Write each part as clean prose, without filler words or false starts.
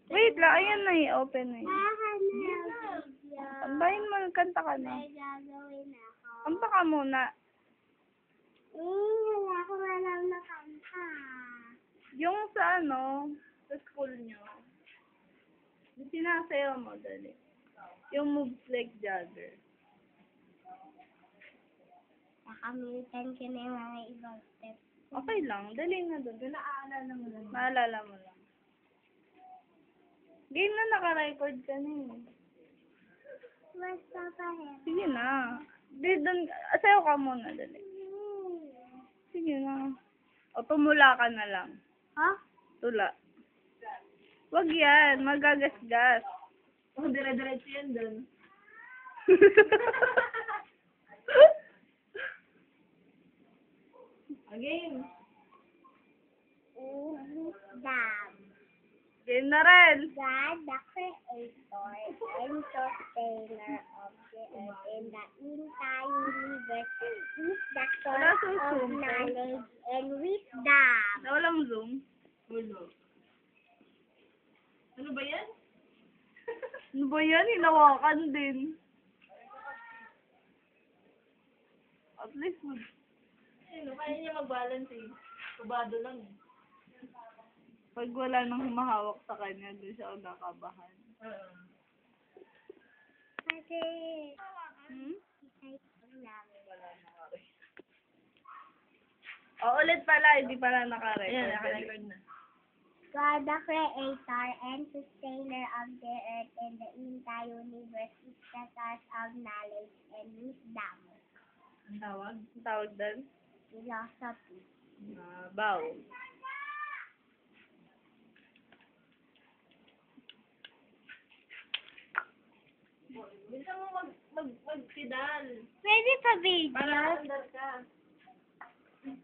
Wait lang, ayan na i-open na yun. Tambahin mo, kanta ka na. Kanta ka muna. Wala ko alam na kanta. Yung sa ano, sa school nyo. Yung sinasayaw mo, dali. Yung moves like jagger. Nakamitan ka na yung mga ibang steps. Okay lang, dali na doon. Naaalala mo lang. Maalala mo lang. Game na naka-record ka na eh. Basta pa rin. Sige na. Di doon, sayaw ka muna, dali. Sige na. O, tumula ka na lang. Ha? Tula. Wag yan, magagasgas. Oh, dire-diretso yan dun. Again. Dam. Game na rin. God, the creator and sustainer of the earth and the entire universe, is the Wala source sa of Zoom, eh. knowledge and wisdom. Na walang zoom. Wala. Ano ba yan? Ano ba yan? Hinawakan din. At least, Ano, kaya niya mag-balance eh. Kubado lang eh. pag wala nang humahawak sa kanya, doon siya nakabahan. Kasi, O, ulit pala, hindi pala naka-record. Ayan, naka-record na. God, the creator and sustainer of the earth and the entire universe, is the source of knowledge and wisdom. Ang tawag? Ang tawag doon? Philosophy. Bow. Bisa mo mag-pedal. Pwede pa video. Para andar ka.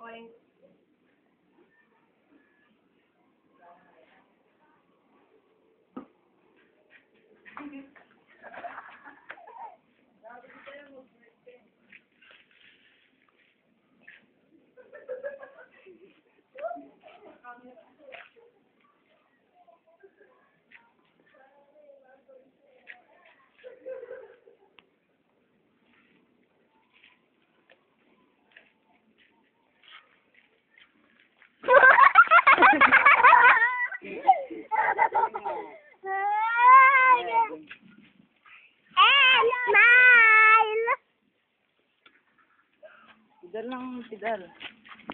Point. Pidal lang ng pidal.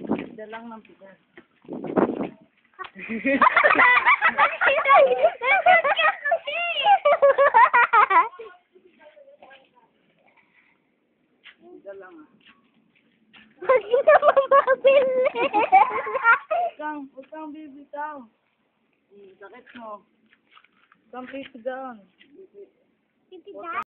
Pidal lang ng pidal. Pidal lang ah. Hindi naman mabili. Huwag kang bibitaw. Sakit mo. Huwag kang pisigaw. Titigas.